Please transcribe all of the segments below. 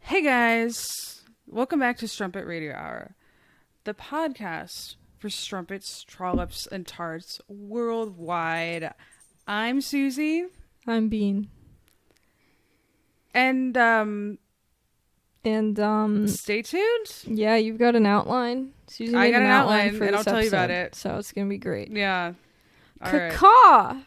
Hey guys, welcome back to Strumper Radio Hour, the podcast for strumpets, trollops, and tarts worldwide. I'm Susie. I'm Bean. And stay tuned. Yeah, you've got an outline. Susie I made got an outline, for and this I'll tell you about episode, it. So it's gonna be great. Yeah. All right. Caw.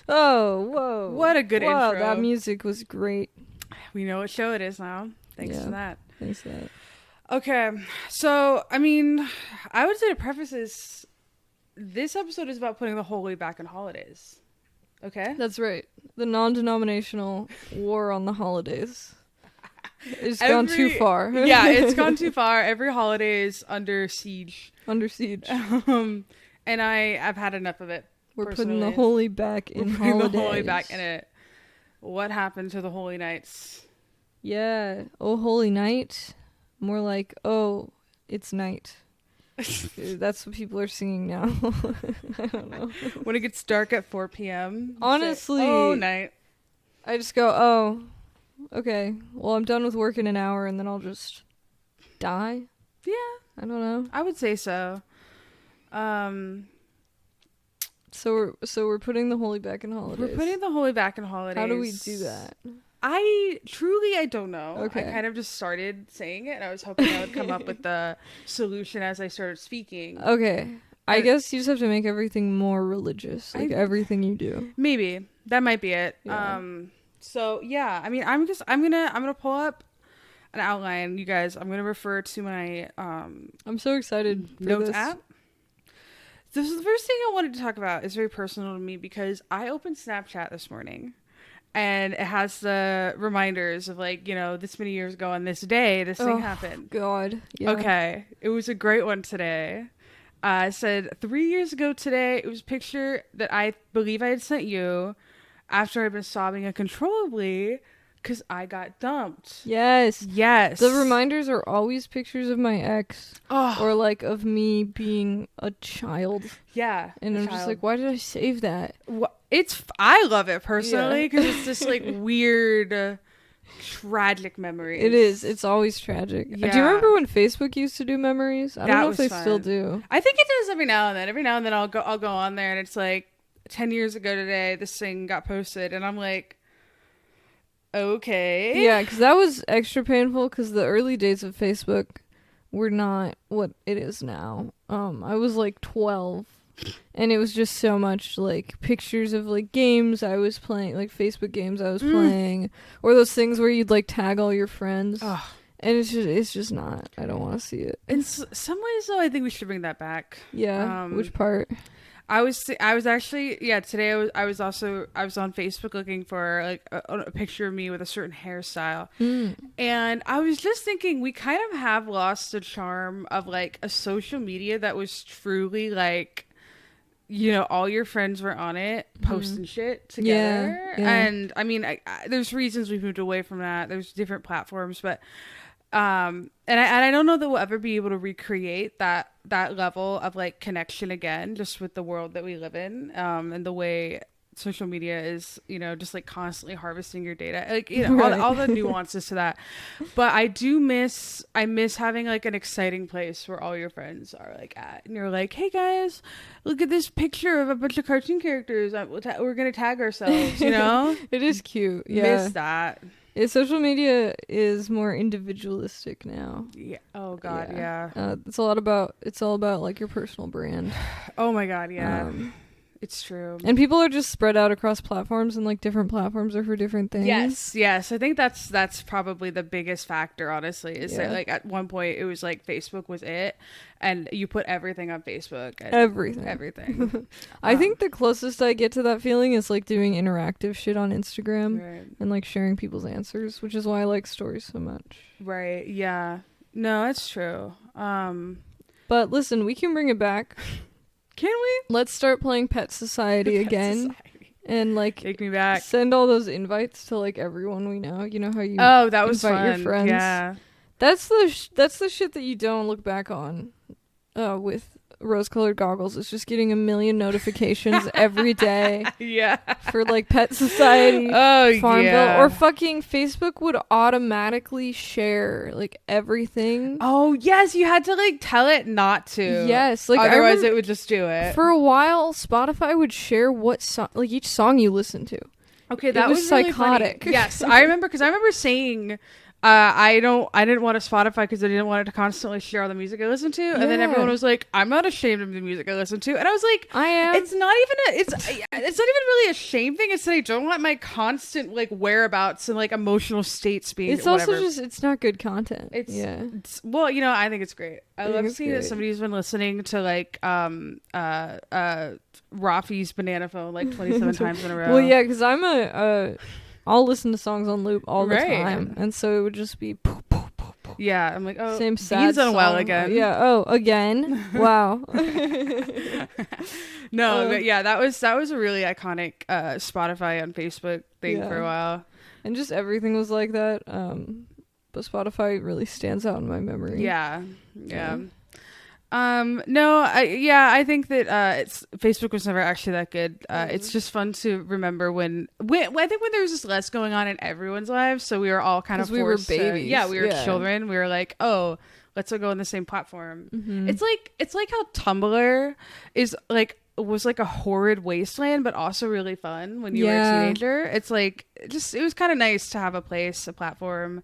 Oh, whoa. What a good intro. That music was great. We know what show it is now. Thanks for that. Thanks for that. Okay, so, I mean, I would say to preface this episode is about putting the holy back in holidays. Okay? That's right. The non-denominational war on the holidays. It's gone too far. Yeah, it's gone too far. Every holiday is under siege. Under siege. And I've had enough of it. We're personally. putting the holy back in holidays. Putting the holy back in it. What happened to the holy nights? Yeah. Oh, holy night. More like, oh, it's night. That's what people are singing now. I don't know. When it gets dark at 4 p.m. Honestly. Say, oh, night. I just go, oh, okay. Well, I'm done with work in an hour and then I'll just die. Yeah. I don't know. I would say so. So we're putting the holy back in holidays. We're putting the holy back in holidays. How do we do that? I don't know. Okay. I kind of just started saying it, and I was hoping I would come up with the solution as I started speaking. Okay. I guess you just have to make everything more religious, like everything you do. Maybe that might be it. Yeah. So yeah, I mean, I'm gonna pull up an outline, you guys. I'm gonna refer to my I'm so excited for notes this. app. This is the first thing I wanted to talk about. It's very personal to me because I opened Snapchat this morning. And it has the reminders of, like, you know, this many years ago on this day, this thing happened. God. Yeah. Okay. It was a great one today. It said 3 years ago today, it was a picture that I believe I had sent you after I'd been sobbing uncontrollably because I got dumped. Yes. Yes. The reminders are always pictures of my ex. Oh. Or, like, of me being a child. Yeah. And I'm just like, why did I save that? I love it personally because it's this, like, weird, tragic memory. It is. It's always tragic. Yeah. Do you remember when Facebook used to do memories? I don't know if they still do. I think it does every now and then. Every now and then I'll go on there and it's like 10 years ago today, this thing got posted and I'm like, okay. Yeah, because that was extra painful because the early days of Facebook were not what it is now. I was like 12 and it was just so much like pictures of like games I was playing, like Facebook games I was playing, or those things where you'd like tag all your friends. And it's just not. I don't want to see it. In some ways though, I think we should bring that back. Yeah. Which part? I was actually today I was on Facebook looking for like a picture of me with a certain hairstyle, and I was just thinking we kind of have lost the charm of like a social media that was truly like, you know, all your friends were on it posting shit together. Yeah. And I mean I there's reasons we've moved away from that. There's different platforms, but and I don't know that we'll ever be able to recreate that level of like connection again, just with the world that we live in, and the way social media is, you know, just like constantly harvesting your data, like, you know, right. all the nuances to that. But I miss having like an exciting place where all your friends are like at, and you're like, hey guys, look at this picture of a bunch of cartoon characters. We're gonna tag ourselves, you know. It is cute. Yeah. Miss that. Social media is more individualistic now. Yeah. Oh God. Yeah. It's all about like your personal brand. Oh my God. Yeah. It's true. And people are just spread out across platforms, and like different platforms are for different things. Yes. I think that's probably the biggest factor, honestly, is that like at one point it was like Facebook was it, and you put everything on Facebook. And everything. I think the closest I get to that feeling is like doing interactive shit on Instagram and like sharing people's answers, which is why I like stories so much. Right. Yeah. No, it's true. But listen, we can bring it back. Can we? Let's start playing Pet Society again. and like take me back. Send all those invites to like everyone we know. You know how you that was invite fun. your friends. Yeah, that's the shit that you don't look back on with rose-colored goggles. It's just getting a million notifications every day. Yeah, for like Pet Society, Farmville, yeah, or fucking Facebook would automatically share like everything. Oh yes, you had to like tell it not to. Yes, like otherwise it would just do it. For a while, Spotify would share what song, like each song you listen to. Okay, that was really psychotic. Funny. Yes, I remember because I remember saying, I didn't want a Spotify because I didn't want it to constantly share all the music I listened to, and then everyone was like, I'm not ashamed of the music I listen to, and I was like, I am. It's not even really a shame thing. It's that I don't want my constant like whereabouts and like emotional states being. It's also just it's not good content. It's well, I think it's great. I love seeing that somebody's been listening to like Rafi's Banana Phone like 27 times in a row. Well, yeah, because I'm I'll listen to songs on loop all the time, and so it would just be. Yeah, I'm like, oh, same sad done song. well again. Yeah. Oh, again. Wow. No, but yeah, that was a really iconic Spotify on Facebook thing for a while, and just everything was like that. But Spotify really stands out in my memory. Yeah. No, I think that Facebook was never actually that good. It's just fun to remember when I think when there was just less going on in everyone's lives, so we were all kind of forced we were babies. We were children. We were like, oh, let's all go on the same platform. Mm-hmm. It's like how Tumblr was like a horrid wasteland, but also really fun when you were a teenager. It's like it was kind of nice to have a platform.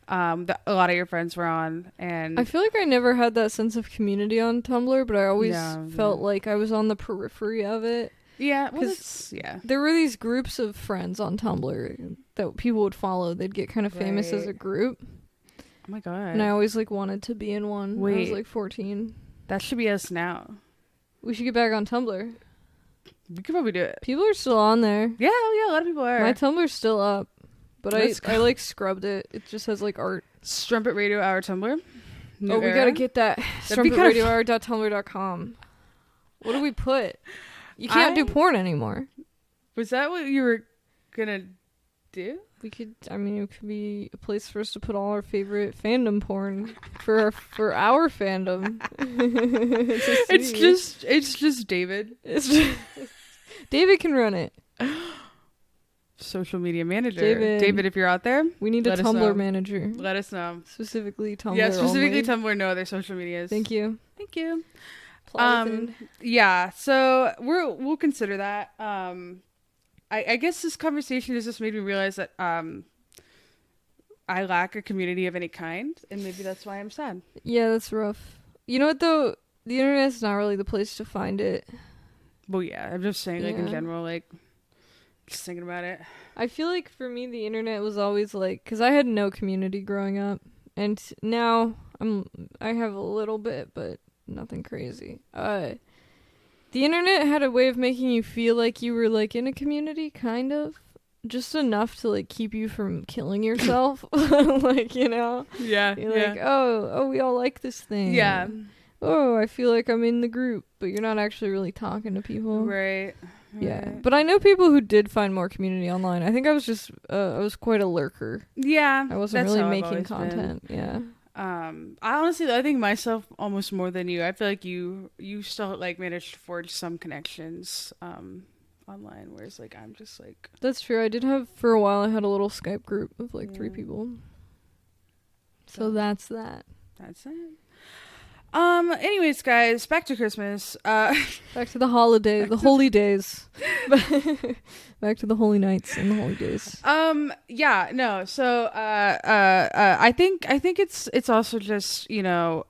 That a lot of your friends were on, and I feel like I never had that sense of community on Tumblr, but I always felt like I was on the periphery of it. Yeah, there were these groups of friends on Tumblr that people would follow. They'd get kind of famous as a group. Oh my god! And I always like wanted to be in one. When I was like 14. That should be us now. We should get back on Tumblr. We could probably do it. People are still on there. Yeah, a lot of people are. My Tumblr's still up. But I like scrubbed it. It just has like art. Strumper Radio Hour Tumblr. We gotta get that. StrumperRadioHour.tumblr.com. What do we put? You can't do porn anymore. Was that what you were gonna do? We could. I mean, it could be a place for us to put all our favorite fandom porn for our fandom. It's just David. David can run it. Social media manager. David, if you're out there, we need a Tumblr manager. Let us know. Specifically Tumblr. Yeah, specifically only. Tumblr. No other social medias. Thank you. Yeah. So we'll consider that. I guess this conversation has just made me realize that I lack a community of any kind, and maybe that's why I'm sad. Yeah, that's rough. You know what though? The internet's not really the place to find it. Well, yeah. I'm just saying, like in general, like. Just thinking about it. I feel like for me the internet was always like, because I had no community growing up, and now I have a little bit, but nothing crazy. The internet had a way of making you feel like you were like in a community, kind of, just enough to like keep you from killing yourself. Like, yeah, you're like, oh, we all like this thing. Yeah. Oh, I feel like I'm in the group, but you're not actually really talking to people. Right. Yeah, but I know people who did find more community online. I think I was just I was quite a lurker. Yeah, I wasn't really making content. Yeah. I think myself almost more than you. I feel like you still like managed to forge some connections online, whereas like I'm just like. That's true. I did have for a while. I had a little Skype group of like 3 people. So that's that. That's it. Anyways, guys, back to Christmas. Back to the holiday, the holy days. Back to the holy nights and the holy days. Yeah, no. So, I think it's also just, the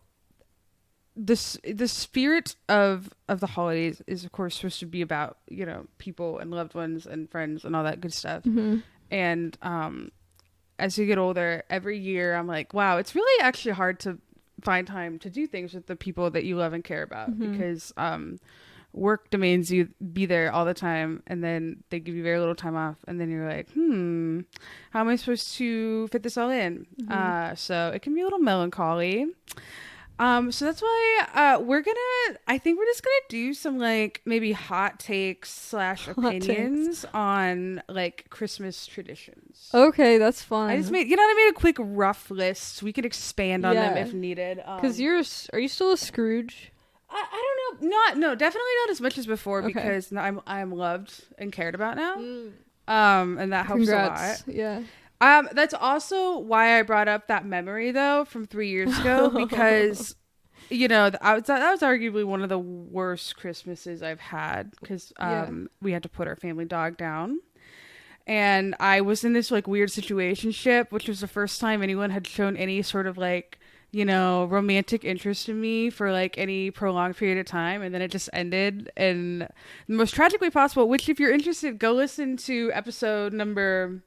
spirit of the holidays is of course supposed to be about, people and loved ones and friends and all that good stuff. Mm-hmm. And, as you get older, every year I'm like, wow, it's really actually hard to find time to do things with the people that you love and care about, because work demands you be there all the time, and then they give you very little time off, and then you're like, how am I supposed to fit this all in? So it can be a little melancholy. So that's why I think we're just gonna do some like maybe hot takes / opinions on like Christmas traditions. Okay, that's fine. I made a quick rough list. We could expand on them if needed. Because are you still a Scrooge? I don't know. Definitely not as much as before because I'm loved and cared about now. And that helps a lot. Yeah. That's also why I brought up that memory though from 3 years ago because, that was arguably one of the worst Christmases I've had because we had to put our family dog down, and I was in this like weird situationship, which was the first time anyone had shown any sort of like romantic interest in me for like any prolonged period of time, and then it just ended in the most tragic way possible. Which, if you're interested, go listen to episode number.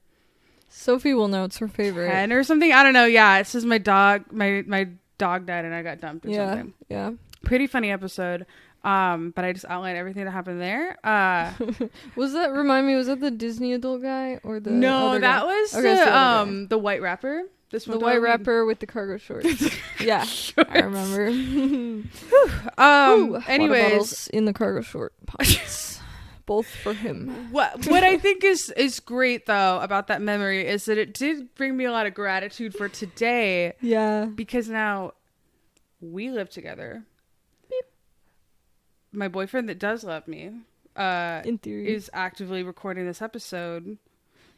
Sophie will know it's her favorite. 10 or something. I don't know. Yeah, it says my dog died and I got dumped or something. Yeah. Pretty funny episode. But I just outlined everything that happened there. Was that the Disney adult guy or the No, that guy? Was the white rapper. This one, the white rapper with the cargo shorts. Yeah, I remember. Anyways, water bottles in the cargo short pockets. Both for him. What I think is great though about that memory is that it did bring me a lot of gratitude for today. Yeah. Because now we live together. Beep. My boyfriend that does love me, in theory, is actively recording this episode.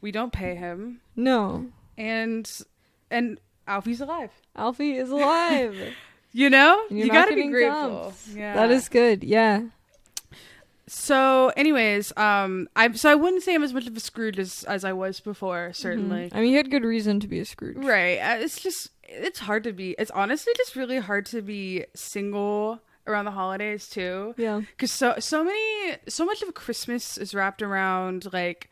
We don't pay him. No. And Alfie's alive. Alfie is alive. You gotta be grateful. Dumped. Yeah. That is good. Yeah. So, anyways, I wouldn't say I'm as much of a Scrooge as I was before, certainly. I mean, you had good reason to be a Scrooge. Right. It's hard to be. It's honestly just really hard to be single around the holidays, too. Yeah. Because so much of Christmas is wrapped around, like,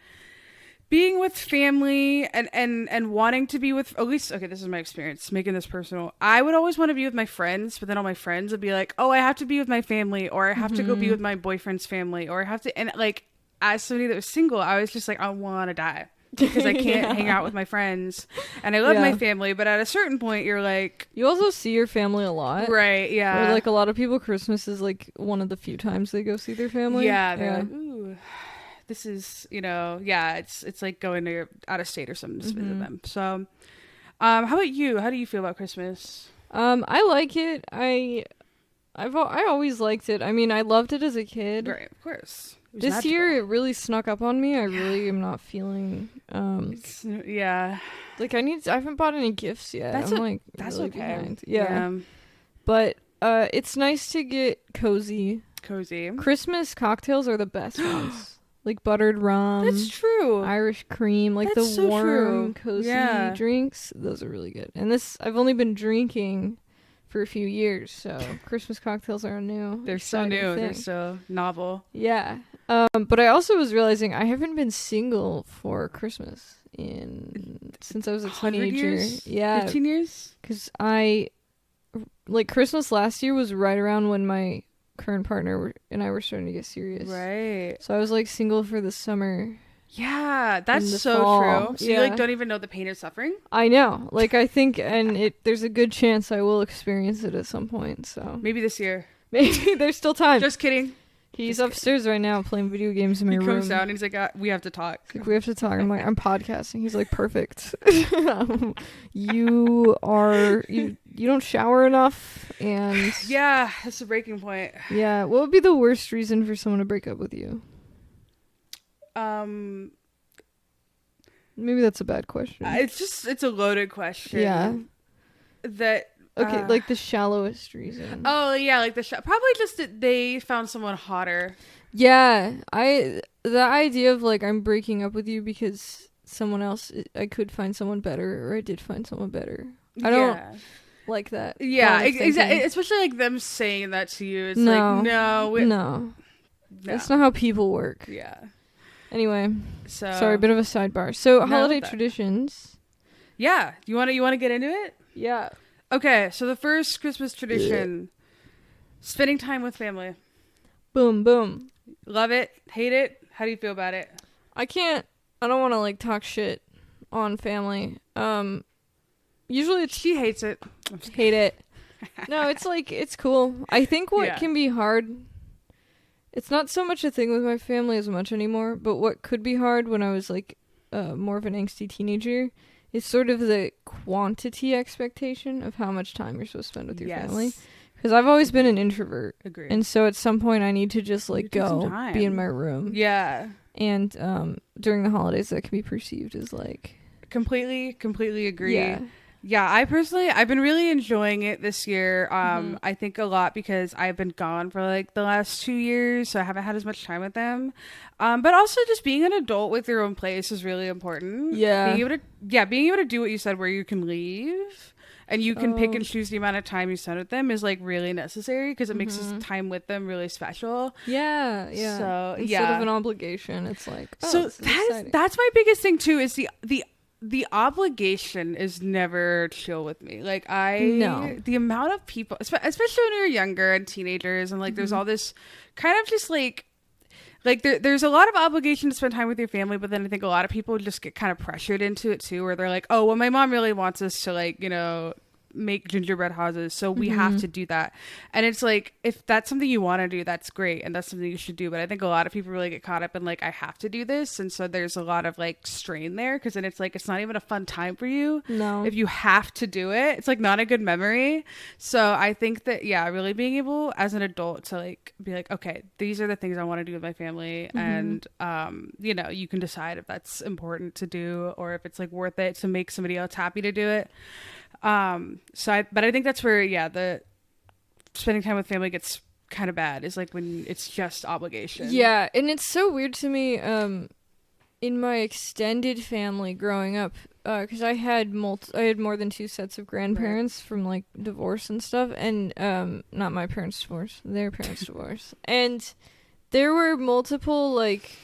being with family and wanting to be with, at least, okay, this is my experience, making this personal. I would always want to be with my friends, but then all my friends would be like, oh, I have to be with my family, or I have to go be with my boyfriend's family, or I have to, and like, as somebody that was single, I was just like, I want to die because I can't hang out with my friends, and I love my family, but at a certain point, you're like... You also see your family a lot. Right, yeah. Where, like, a lot of people, Christmas is, like, one of the few times they go see their family. Yeah, they're like, ooh... This is, it's like going out of state or something to visit them. So, how about you? How do you feel about Christmas? I like it. I always liked it. I mean, I loved it as a kid. Right, of course. This magical. year, it really snuck up on me. I really am not feeling. Like I haven't bought any gifts yet. That's really okay. Behind. Yeah. But it's nice to get cozy. Christmas cocktails are the best ones. Like buttered rum. That's true. Irish cream. Like That's the warm, cozy drinks. Those are really good. And I've only been drinking for a few years, so Christmas cocktails are new. They're so new. They're so novel. Yeah. But I also was realizing I haven't been single for Christmas since I was a teenager. Years? Yeah. 15 years? Because Christmas last year was right around when my current partner and I were starting to get serious. Right. So I was like single for the summer. Yeah, that's so fall. true. So you like don't even know the pain of suffering? I know. Like I think there's a good chance I will experience it at some point. So maybe this year. Maybe there's still time. Just kidding. He's upstairs right now playing video games in my room. He comes down and he's like, we have to talk. Like, we have to talk. I'm like, I'm podcasting. He's like, perfect. You don't shower enough, and yeah, that's a breaking point. Yeah, what would be the worst reason for someone to break up with you? Maybe that's a bad question. It's a loaded question. Yeah. Okay, like the shallowest reason. Oh yeah, like probably just that they found someone hotter. Yeah, the idea of like I'm breaking up with you because someone else, I could find someone better, or I did find someone better. I don't like that. Yeah, exactly. Especially like them saying that to you. It's no, no, that's not how people work. Yeah. Anyway, sorry, a bit of a sidebar. So holiday traditions. Yeah, you want to get into it? Yeah. Okay, so the first Christmas tradition, spending time with family. Boom, boom. Love it, hate it. How do you feel about it? I don't want to like talk shit on family. Usually she hates it. Hate it. No, it's like, it's cool. I think what Yeah. can be hard, it's not so much a thing with my family as much anymore, but what could be hard when I was like more of an angsty teenager is sort of the quantity expectation of how much time you're supposed to spend with your family. Because I've always been an introvert. Agreed. And so at some point I need to just like You take some go time. be in my room. Yeah. And during the holidays that can be perceived as like... Completely agree. Yeah. Yeah, I've been really enjoying it this year. I think a lot because I've been gone for like the last 2 years, so I haven't had as much time with them. But also just being an adult with your own place is really important. Yeah. Being able to do what you said, where you can leave and you can pick and choose the amount of time you spend with them is like really necessary because it makes this time with them really special. Yeah. So Instead of an obligation, it's like, oh, so this is exciting. that's my biggest thing too, is the obligation is never chill with me. Like the amount of people, especially when you're younger and teenagers, and like there's all this kind of just like there's a lot of obligation to spend time with your family, but then I think a lot of people just get kind of pressured into it too, where they're like, oh, well, my mom really wants us to like, make gingerbread houses, so we have to do that. And it's like, if that's something you want to do, that's great, and that's something you should do. But I think a lot of people really get caught up in like, I have to do this, and so there's a lot of like strain there, because then it's like, it's not even a fun time for you. No. If you have to do it, it's like not a good memory. So I think that really being able as an adult to like be like, okay, these are the things I want to do with my family, and you can decide if that's important to do or if it's like worth it to make somebody else happy to do it. But I think that's where the spending time with family gets kind of bad, is like when it's just obligation. Yeah, and it's so weird to me in my extended family growing up, because I had more than 2 sets of grandparents from like divorce and stuff, and not my parents' divorce, their parents' divorce, and there were multiple like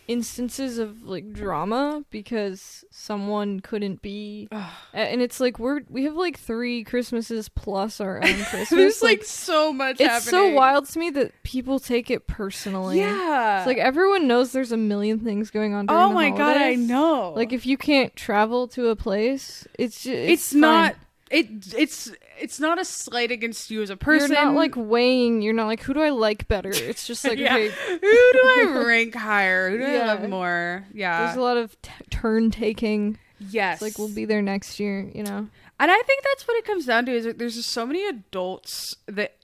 instances of like drama because someone couldn't be and it's like we have like 3 Christmases plus our own Christmas. There's like so much it's happening. so wild to me that people take it personally. Yeah, it's like everyone knows there's a million things going on during the holidays. God, I know. Like if you can't travel to a place, it's not it's not a slight against you as a person. You're not like weighing, you're not like, who do I like better? It's just like, okay, who do I rank higher? Who do I love more? Yeah. There's a lot of turn taking. Yes. It's like, we'll be there next year, And I think that's what it comes down to, is that there's just so many adults that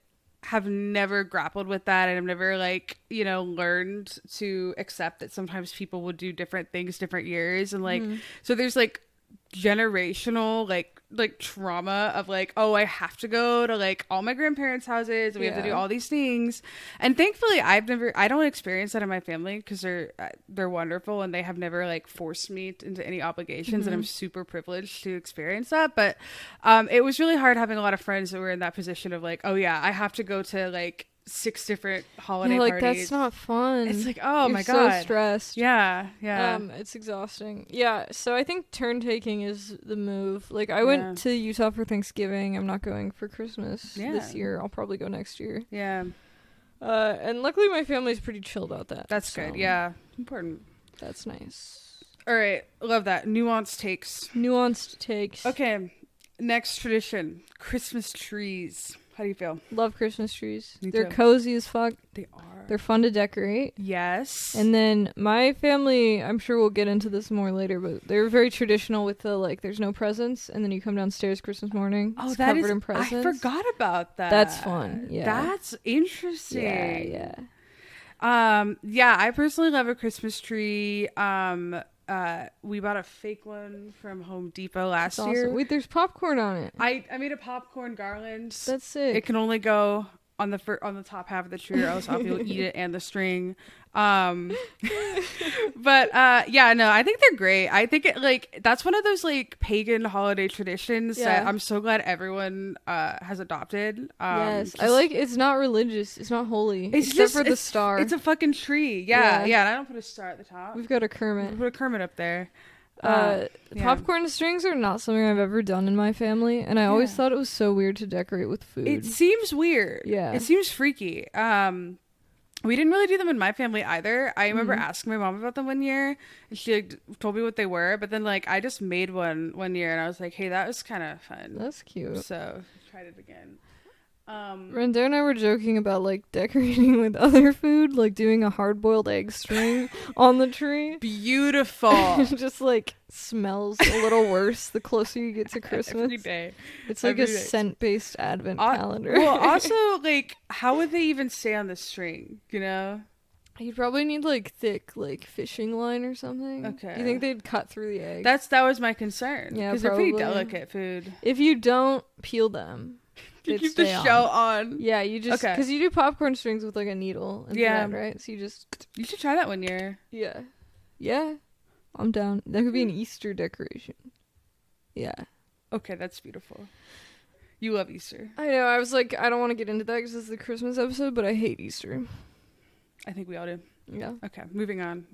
have never grappled with that and have never like, learned to accept that sometimes people will do different things different years. And like, so there's like generational like trauma of like, oh, I have to go to like all my grandparents' houses and we have to do all these things. And thankfully I don't experience that in my family, because they're wonderful and they have never like forced me into any obligations, and I'm super privileged to experience that. But it was really hard having a lot of friends that were in that position of like, oh yeah, I have to go to like 6 different holiday like parties. That's not fun. It's like, oh, You're my God, so stressed. Yeah. It's exhausting. Yeah, so I think turn taking is the move. Like I went to Utah for Thanksgiving. I'm not going for Christmas this year. I'll probably go next year. Yeah. And luckily my family's pretty chilled about that. That's good. Yeah, important. That's nice. All right, love that. Nuanced takes. Okay, next tradition: Christmas trees. How do you feel? Love Christmas trees. Me They're too. cozy as fuck. They are. They're fun to decorate. Yes. And then my family, I'm sure we'll get into this more later, but they're very traditional with the like, there's no presents, and then you come downstairs Christmas morning. Oh, it's that covered is. in presents. I forgot about that. That's fun. Yeah. That's interesting. Yeah. I personally love a Christmas tree. We bought a fake one from Home Depot last year. Wait, there's popcorn on it. I made a popcorn garland. That's sick. It can only go on the top half of the tree, or else I'll be able to eat it and the string. I think they're great. I think it like that's one of those like pagan holiday traditions that I'm so glad everyone has adopted. Yes, I like. It's not religious. It's not holy. Except for the star. It's a fucking tree. Yeah. And I don't put a star at the top. We've got a Kermit. We put a Kermit up there. Popcorn strings are not something I've ever done in my family, and I always thought it was so weird to decorate with food. It seems weird. Yeah, it seems freaky. We didn't really do them in my family either. I remember asking my mom about them one year, and she like, told me what they were. But then like I just made one year, and I was like, "Hey, that was kind of fun." That's cute. So tried it again. Renda and I were joking about like decorating with other food, like doing a hard-boiled egg string on the tree. Beautiful. It just like smells a little worse the closer you get to Christmas. Every day. It's like a scent-based advent calendar. Well, also like, how would they even stay on the string? You know, you'd probably need like thick like fishing line or something. Okay. You think they'd cut through the egg? That was my concern. Yeah, because they're pretty delicate food. If you don't peel them. You keep the shell on. Yeah, you just because you do popcorn strings with like a needle and thread, right? So you should try that one year. Yeah, I'm down. That could be an Easter decoration. Yeah. Okay, that's beautiful. You love Easter. I know. I was like, I don't want to get into that because it's the Christmas episode, but I hate Easter. I think we all do. Yeah. Okay, moving on.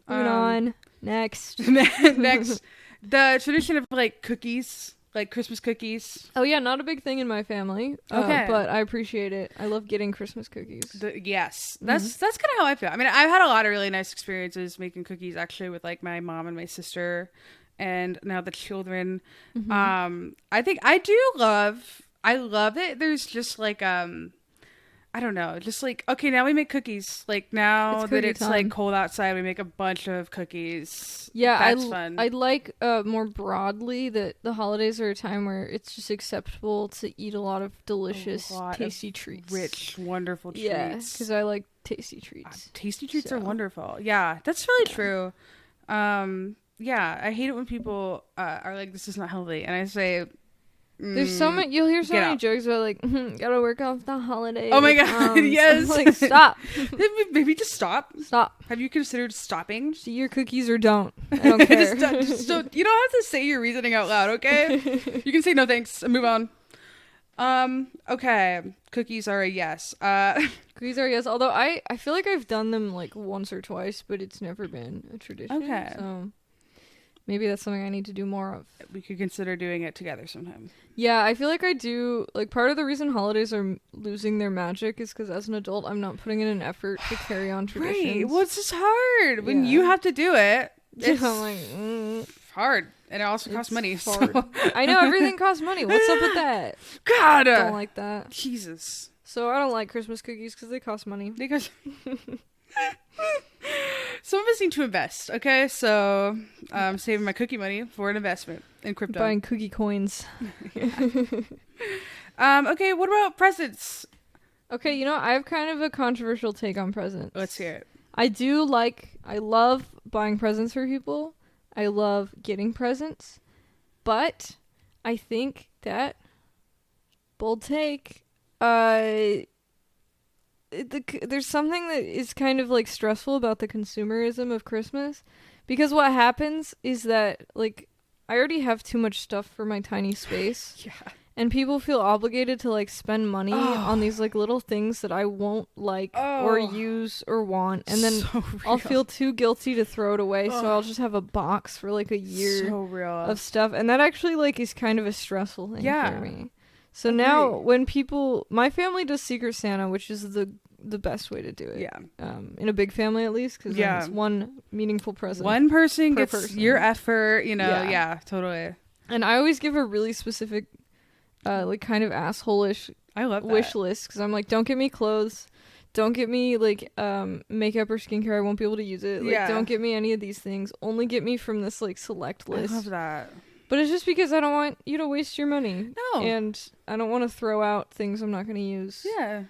Next. Next, the tradition of like cookies. Like Christmas cookies. Oh yeah, not a big thing in my family. Okay, but I appreciate it. I love getting Christmas cookies. Yes, that's kind of how I feel. I mean, I've had a lot of really nice experiences making cookies actually with like my mom and my sister, and now the children. I think I love it. There's just like I don't know, just like, okay, now we make cookies. Like now that it's like cold outside, we make a bunch of cookies. Yeah, that's fun. I'd like more broadly that the holidays are a time where it's just acceptable to eat a lot of delicious, tasty treats. Rich, wonderful treats. Yeah, because I like tasty treats. Tasty treats are wonderful. Yeah, that's really true. Yeah, I hate it when people are like, this is not healthy. And I say... There's so many. You'll hear so many jokes about like, gotta work off the holidays. Oh my god, yes. Like, stop. Maybe just stop. Stop. Have you considered stopping? See your cookies or don't. I don't care. just don't. You don't have to say your reasoning out loud, okay? You can say no thanks and move on. Okay. Cookies are a yes. Cookies are a yes. Although I feel like I've done them like once or twice, but it's never been a tradition. Okay. So maybe that's something I need to do more of. We could consider doing it together sometime. Yeah, I feel like I do. Like, part of the reason holidays are losing their magic is because as an adult, I'm not putting in an effort to carry on traditions. Right. Well, it's just hard. When you have to do it, it's like, hard. And it also costs money. So. I know, everything costs money. What's up with that? God. I don't like that. Jesus. So I don't like Christmas cookies because they cost money. Some of us need to invest, okay? So I'm saving my cookie money for an investment in crypto. Buying cookie coins. Okay, what about presents? Okay, you know, I have kind of a controversial take on presents. Let's hear it. I love buying presents for people. I love getting presents. But I think that, bold take, there's something that is kind of like stressful about the consumerism of Christmas, because what happens is that like I already have too much stuff for my tiny space. Yeah. And people feel obligated to like spend money on these like little things that I won't like or use or want, and then I'll feel too guilty to throw it away, so I'll just have a box for like a year of stuff, and that actually like is kind of a stressful thing for me. So now when my family does Secret Santa, which is the best way to do it. Yeah. In a big family at least, because it's one meaningful present. One person gets your effort, you know. Yeah, totally. And I always give a really specific, like kind of asshole-ish wish list, because I'm like, don't get me clothes. Don't get me like makeup or skincare. I won't be able to use it. Like, don't get me any of these things. Only get me from this like select list. I love that. But it's just because I don't want you to waste your money. No. And I don't want to throw out things I'm not going to use. Yeah.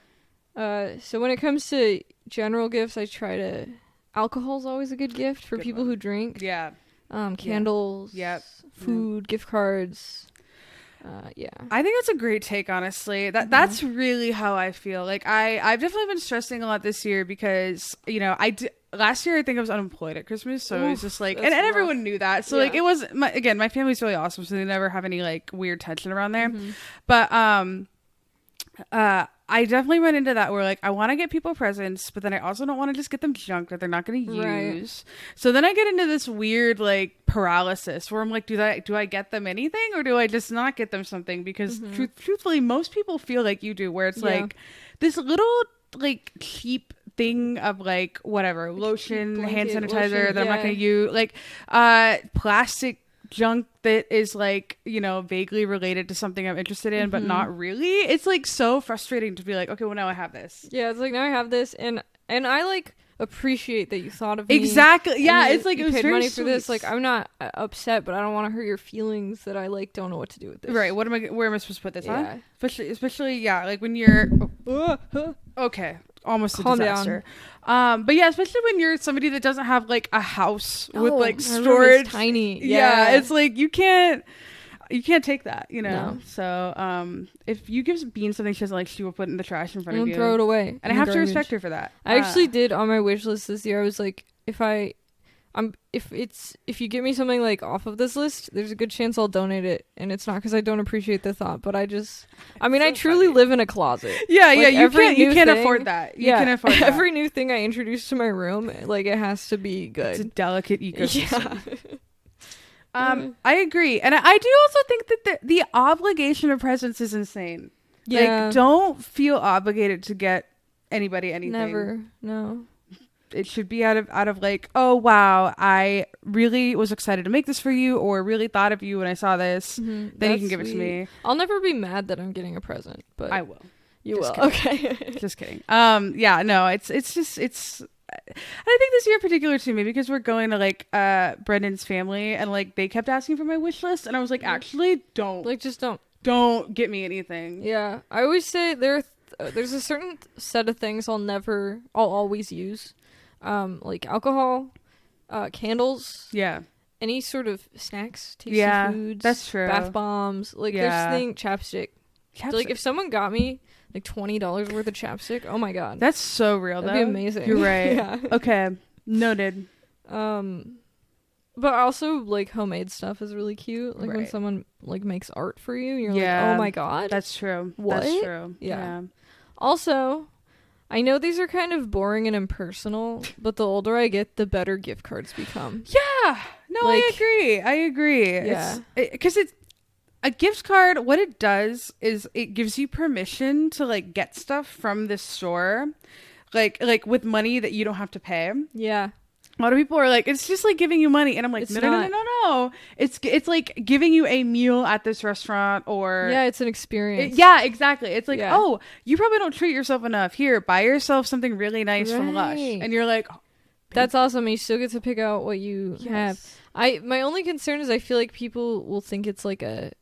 So when it comes to general gifts, I try to... Alcohol's always a good gift for people who drink. Yeah. Candles. Yep. Food, gift cards. Yeah. I think that's a great take, honestly. That's really how I feel. Like, I've definitely been stressing a lot this year because, you know, last year I think I was unemployed at Christmas, so it was just like, and everyone knew that. So like, it was, my family's really awesome, so they never have any like weird tension around there. But I definitely went into that where like I want to get people presents, but then I also don't want to just get them junk that they're not going to use. So then I get into this weird like paralysis where I'm like, do I get them anything, or do I just not get them something? Because truthfully, most people feel like you do, where it's like this little like cheap thing of like whatever lotion, hand Blanket, sanitizer lotion, that I'm not yeah. going to use, like plastic junk that is like, you know, vaguely related to something I'm interested in, but not really. It's like so frustrating to be like, okay, well now I have this. Yeah, it's like now I have this, and I like appreciate that you thought of me. Exactly. Yeah, and it's like you it was paid very money for this. sweet. Like I'm not upset, but I don't want to hurt your feelings that I like don't know what to do with this. Right. Where am I supposed to put this Yeah. on? Especially yeah, like when you're okay, almost Calm a disaster. But yeah, especially when you're somebody that doesn't have like a house with like my room is storage. tiny. Yeah, Yeah. it's like you can't take that, you know. No. So if you give Bean something she doesn't like, she will put it in the trash in front of Don't you. throw it away. And I have to respect her for that. I actually did on my wish list this year. I was like, if you get me something like off of this list, there's a good chance I'll donate it. And it's not because I don't appreciate the thought, but I truly live in a closet. Yeah, Like, yeah, you can't thing- afford that. You yeah, can afford that. every new thing I introduce to my room, like it has to be good. It's a delicate ecosystem. Yeah. I agree, and I do also think that the obligation of presents is insane. Yeah. Like, don't feel obligated to get anybody anything. Never. No. It should be out of like, oh wow, I really was excited to make this for you, or really thought of you when I saw this. Then you can give it to me. I'll never be mad that I'm getting a present, but I will. you Just will. kidding. Okay. Just kidding. Yeah, no, it's just I think this year in particular too, maybe because we're going to like Brendan's family, and like they kept asking for my wish list, and I was like, actually, don't Like just don't. get me anything. Yeah, I always say there's a certain set of things I'll always use, like alcohol, candles, Yeah, any sort of snacks, tasty Yeah, foods, that's true. bath bombs. Like Yeah. there's chapstick. Like if someone got me like $20 worth of chapstick, oh my god, that's so real. that'd be though. amazing. You're right. Yeah. Okay, noted. But also like homemade stuff is really cute. Like when Right. someone like makes art for you, you're Yeah. like, oh my god. That's true. What? That's true. Yeah. Also, I know these are kind of boring and impersonal, but the older I get, the better gift cards become. Yeah. No, Like- I agree. Yeah. Because it's a gift card. What it does is it gives you permission to like get stuff from this store, like with money that you don't have to pay. Yeah. A lot of people are like, it's just like giving you money, and I'm like, It's no. It's like giving you a meal at this restaurant, or Yeah, it's an experience. yeah, exactly. It's like, Yeah. oh, you probably don't treat yourself enough. Here, buy yourself something really nice from Lush, Right. and you're like, That's awesome. You still get to pick out what you have. My only concern is I feel like people will think it's like a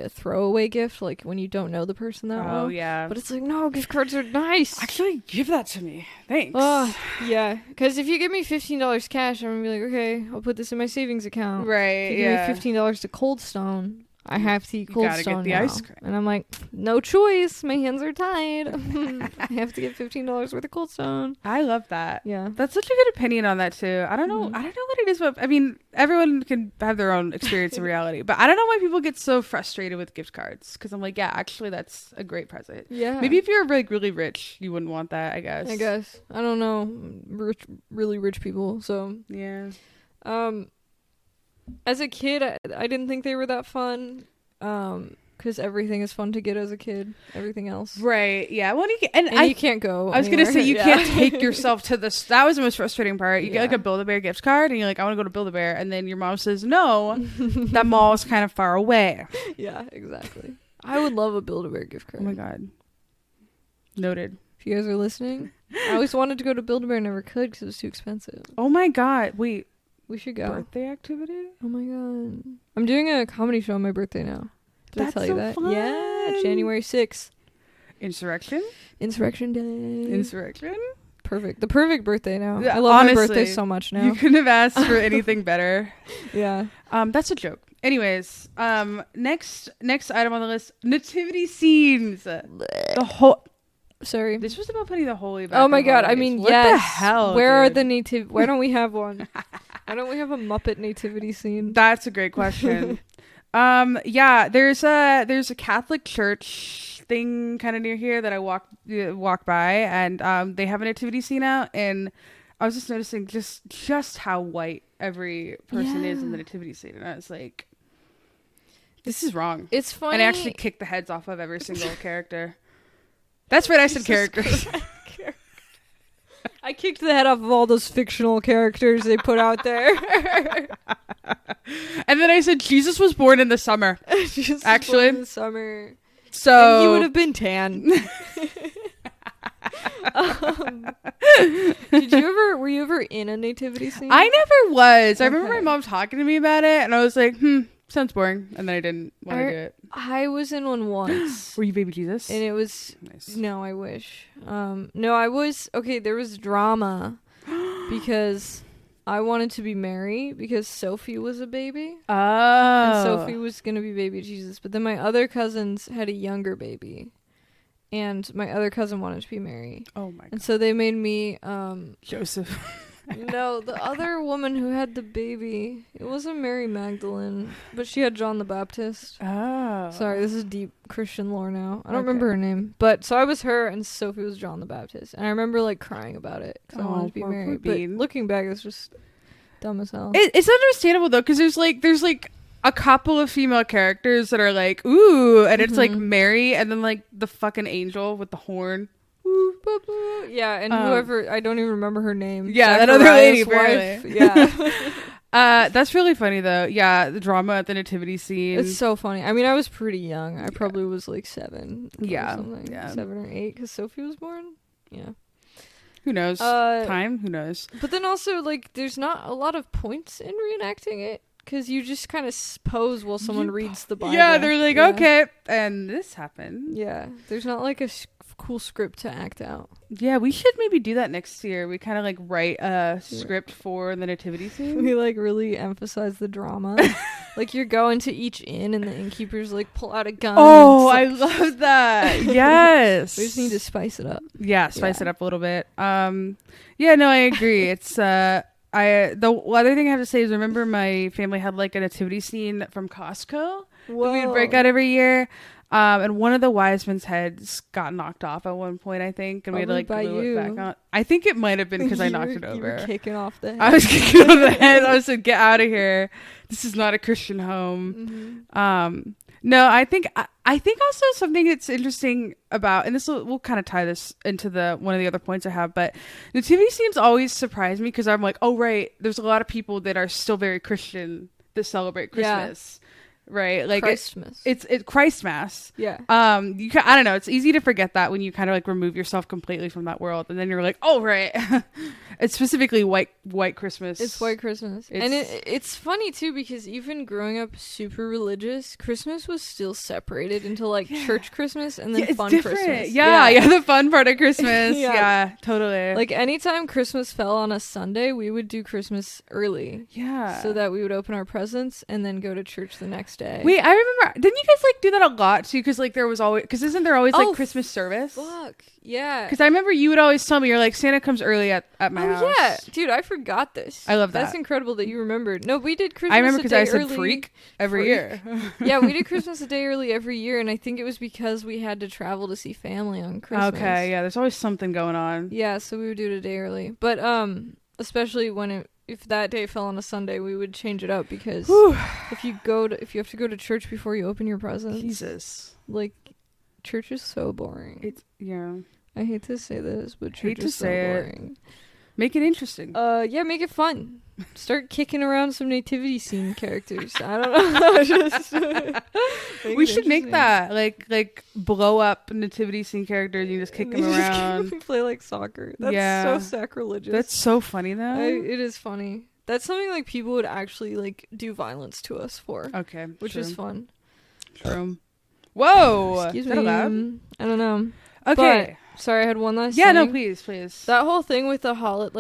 throwaway gift, like when you don't know the person that well. Oh yeah, But it's like, no, gift cards are nice. actually give that to me. Thanks. Oh, yeah. Because if you give me $15 cash, I'm going to be like, okay, I'll put this in my savings account. Right. If you Yeah. give me $15 to Cold Stone, I have to eat You Cold gotta get Stone the now. ice cream. And I'm like, no choice. My hands are tied. I have to get $15 worth of Cold Stone. I love that. Yeah. That's such a good opinion on that too. I don't know. Mhm. I don't know what it is, but I mean, everyone can have their own experience in reality. But I don't know why people get so frustrated with gift cards. Because I'm like, yeah, actually, that's a great present. Yeah. Maybe if you're like really rich, you wouldn't want that. I guess. I don't know. Really rich people. So, Yeah. as a kid, I didn't think they were that fun. Because everything is fun to get as a kid. Everything else. Right. Yeah. Well, And you can't go. I was gonna say you anywhere. can't take yourself to this. That was the most frustrating part. You get Yeah. like a Build-A-Bear gift card, and you're like, I want to go to Build-A-Bear, and then your mom says no. That mall is kind of far away. Yeah, exactly. I would love a Build-A-Bear gift card. Oh my god. Noted. If you guys are listening, I always wanted to go to Build-A-Bear, never could because it was too expensive. Oh my god. Wait. We should go. Birthday activity? Oh my god. I'm doing a comedy show on my birthday now. Did That's I tell you so that? fun. Yeah, January 6th. Insurrection? Insurrection Day. Insurrection? Perfect. The perfect birthday now. Yeah, I love honestly, my birthday so much now. You couldn't have asked for anything better. Yeah. That's a joke. Anyways, next item on the list, nativity scenes. The whole Sorry. This was about putting the holy back. Oh my on god. I holidays. mean, what yes. the hell? Where are dude? the native? Why don't we have one? Why don't we have a Muppet nativity scene? That's a great question. Yeah, there's a Catholic church thing kind of near here that I walk by, and they have a nativity scene out, and I was just noticing just how white every person is in the nativity scene, and I was like, this is wrong. It's funny. And I actually kicked the heads off of every single character. That's right, I said characters. I kicked the head off of all those fictional characters they put out there. And then I said Jesus was born in the summer. Jesus Actually, was born in the summer. So and he would have been tan. Were you ever in a nativity scene? I never was. Okay. I remember my mom talking to me about it, and I was like, sounds boring. And then I didn't want to do it. I was in one once. Were you baby Jesus? And it was... Nice. No, I wish. No, I was... Okay, there was drama because I wanted to be Mary because Sophie was a baby. Oh. And Sophie was going to be baby Jesus. But then my other cousins had a younger baby. And my other cousin wanted to be Mary. Oh my god. And so they made me... Joseph. No, the other woman who had the baby, it wasn't Mary Magdalene, but she had John the Baptist. Oh. Sorry, this is deep Christian lore now. I don't remember her name. But so I was her and Sophie was John the Baptist. And I remember like crying about it because I wanted to be Mary. But looking back, it's just dumb as hell. It's understandable though, because there's like a couple of female characters that are like, ooh, and it's like Mary and then like the fucking angel with the horn. Yeah, and whoever, I don't even remember her name. Yeah, that other lady, wife. Yeah. That's really funny though. Yeah, the drama at the nativity scene. It's so funny. I mean, I was pretty young. I probably was like 7. Yeah. Or something. Yeah. 7 or 8 because Sophie was born. Yeah. Who knows? Time? Who knows? But then also, like, there's not a lot of points in reenacting it. Because you just kind of pose while someone reads the Bible. Yeah, they're like, okay, and this happened. Yeah, there's not like a cool script to act out. Yeah, we should maybe do that next year. We kind of like write a script for the nativity scene. We like really emphasize the drama. Like you're going to each inn and the innkeepers like pull out a gun. Oh, I love that. Yes. We just need to spice it up. Yeah, spice it up a little bit. Yeah, no, I agree. It's the other thing I have to say is remember my family had like a nativity scene from Costco that we would break out every year. And one of the wise men's heads got knocked off at one point, I think, and we had to like glue it back on. I think it might have been because I knocked it over. You were kicking off the head. I was kicking off the head. I was like, get out of here. This is not a Christian home. No, I think also something that's interesting about, and this will kind of tie this into one of the other points I have, but nativity scenes always surprise me because I'm like, oh right, there's a lot of people that are still very Christian that celebrate Christmas. Yeah. Right, like Christmas. It's Christmas. Yeah. I don't know. It's easy to forget that when you kind of like remove yourself completely from that world, and then you're like, oh right, it's specifically white Christmas. It's white Christmas, and it's funny too because even growing up super religious, Christmas was still separated into like church Christmas and then fun different. Christmas. Yeah, the fun part of Christmas. Yeah, totally. Like anytime Christmas fell on a Sunday, we would do Christmas early. Yeah, so that we would open our presents and then go to church the next day. Wait, I remember. Didn't you guys like do that a lot too? Because like there was always, isn't there always like Christmas service? Fuck yeah. Because I remember you would always tell me you're like Santa comes early at my house. Oh yeah, dude, I forgot this. I love that. That's incredible that you remembered. No, we did Christmas. I remember because I said early freak every year. Yeah, we did Christmas a day early every year, and I think it was because we had to travel to see family on Christmas. Okay, yeah, there's always something going on. Yeah, so we would do it a day early, but especially when if that day fell on a Sunday, we would change it up because if you have to go to church before you open your presents, Jesus, like church is so boring. I hate to say this, but church is so boring. Make it interesting. Yeah, make it fun. Start kicking around some nativity scene characters. I don't know. We should make that like blow up nativity scene characters. You just kick them around. We play like soccer. That's so sacrilegious. That's so funny though. It is funny. That's something like people would actually like do violence to us for. Okay, which is fun. True. Whoa. Excuse me. I don't know. Okay. But, sorry, I had one last thing. Yeah, no, please. That whole thing with the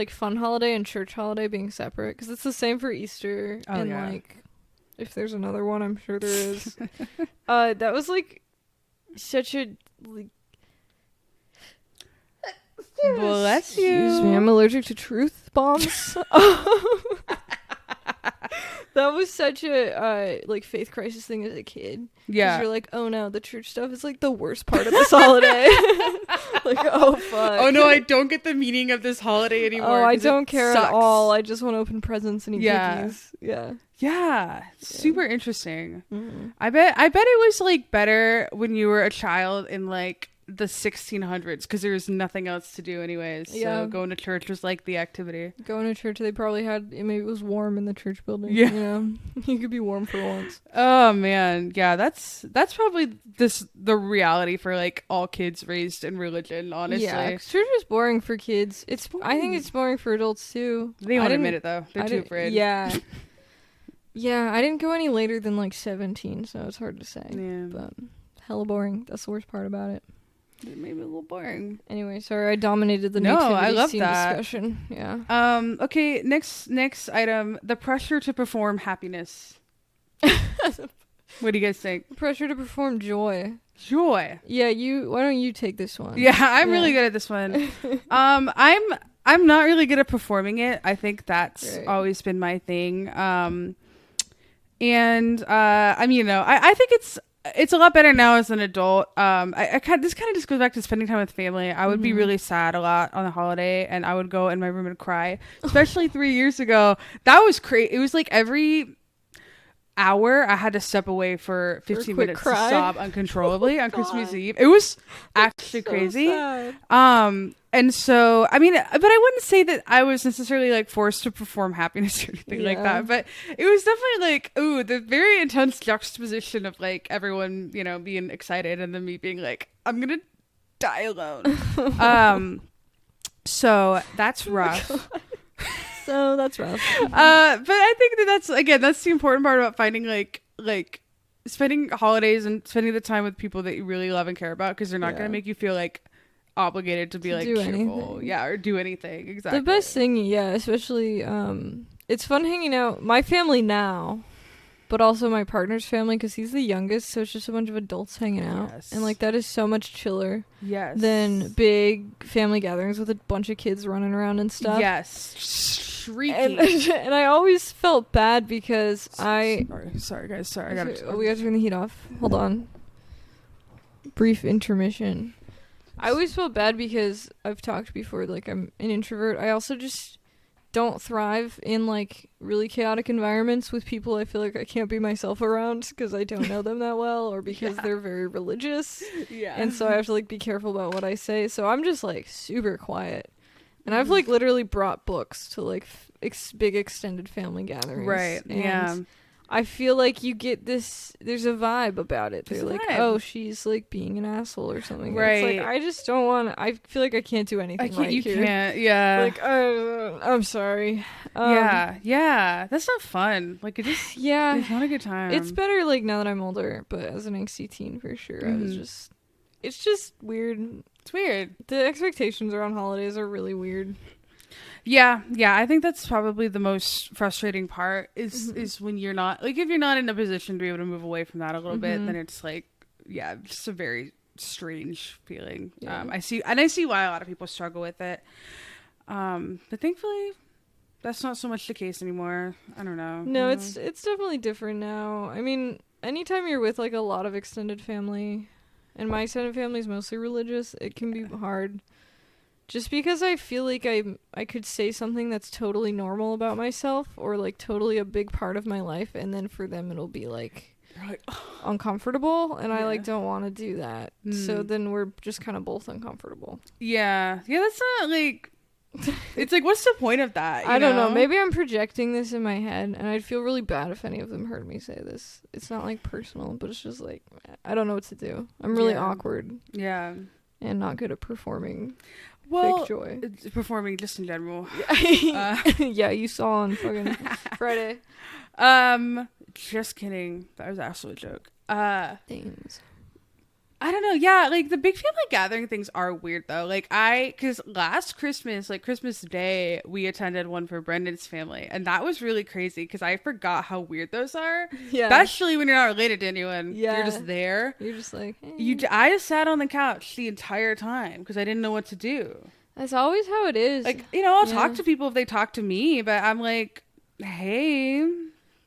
fun holiday and church holiday being separate, because it's the same for Easter like if there's another one, I'm sure there is. That was like such a like. Bless you. Excuse me, I'm allergic to truth bombs. That was such a like faith crisis thing as a kid. Yeah, you're like, oh no, the church stuff is like the worst part of this holiday. Like, oh fuck. Oh no, I don't get the meaning of this holiday anymore. Oh, I don't care at all. I just want to open presents and eat cookies. Yeah. Super interesting. Mm-hmm. I bet it was like better when you were a child in like the 1600s because there was nothing else to do anyways. Yeah. So going to church was like the activity. Going to church, they probably had, maybe it was warm in the church building. Yeah. You know, you could be warm for once. Oh man, yeah, that's probably the reality for like all kids raised in religion. Honestly, Yeah, 'cause church is boring for kids. I think it's boring for adults too. They won't admit it though. They're too afraid. Yeah. Yeah, I didn't go any later than like 17, so it's hard to say. Yeah. But hella boring. That's the worst part about it. It may be a little boring. Anyway, sorry, I dominated the No, nativity I love scene that discussion. Yeah. Okay. Next item: the pressure to perform happiness. What do you guys think? Pressure to perform joy. Joy. Yeah, why don't you take this one? Yeah, I'm really good at this one. I'm not really good at performing it. I think that's always been my thing. I mean, I think it's a lot better now as an adult. This kind of just goes back to spending time with family. I would be really sad a lot on the holiday, and I would go in my room and cry. Especially 3 years ago, that was crazy. It was like every hour I had to step away for 15 minutes to sob uncontrollably on Christmas Eve. It was actually crazy. Sad. And so, I mean, but I wouldn't say that I was necessarily like forced to perform happiness or anything like that. But it was definitely like, the very intense juxtaposition of like everyone, being excited and then me being like, I'm going to die alone. So that's rough. So that's rough. But I think that's the important part about finding like spending holidays and spending the time with people that you really love and care about, because they're not going to make you feel like obligated to be like cheerful, or do anything. Exactly. The best thing, especially it's fun hanging out. My family now, but also my partner's family, because he's the youngest, so it's just a bunch of adults hanging out, and like that is so much chiller than big family gatherings with a bunch of kids running around and stuff. Shrieking. And I always felt bad because sorry guys, I gotta we gotta turn the heat off. Hold on. Brief intermission. I always felt bad because I've talked before, like I'm an introvert. I also just don't thrive in like really chaotic environments with people I feel like I can't be myself around because I don't know them that well, or because they're very religious. And so I have to like be careful about what I say. So I'm just like super quiet. And I've like literally brought books to like big extended family gatherings. Right. And I feel like you get this, there's a vibe about it. They're like, oh, she's like being an asshole or something. Right. It's like, I just don't want, I feel like I can't do anything you can't, Like, I'm sorry. That's not fun. Like, it just, it's not a good time. It's better like now that I'm older, but as an angsty teen for sure, I was just, it's just weird. It's weird. The expectations around holidays are really weird. Yeah, I think that's probably the most frustrating part is when you're not, like, if you're not in a position to be able to move away from that a little bit, then it's like, just a very strange feeling. I see why a lot of people struggle with it. But thankfully that's not so much the case anymore. I don't know. No, it's definitely different now. I mean, anytime you're with like a lot of extended family, and my extended family is mostly religious, it can be hard. Just because I feel like I could say something that's totally normal about myself, or like totally a big part of my life, and then for them it'll be like uncomfortable, and I like don't want to do that. So then we're just kind of both uncomfortable. Yeah, that's not like, it's like, what's the point of that? I don't know. Maybe I'm projecting this in my head, and I'd feel really bad if any of them heard me say this. It's not like personal, but it's just like, I don't know what to do. I'm really awkward. Yeah. And not good at performing. Fake joy. Performing just in general. Yeah, you saw on fucking Friday. Just kidding. That was actually a joke. Things. I don't know. Yeah, like the big family gathering things are weird though. Like because last Christmas, like Christmas Day, we attended one for Brendan's family, and that was really crazy because I forgot how weird those are. Yeah. Especially when you're not related to anyone. Yeah. You're just there. You're just like, hey. I just sat on the couch the entire time because I didn't know what to do. That's always how it is. Like, I'll talk to people if they talk to me, but I'm like, hey.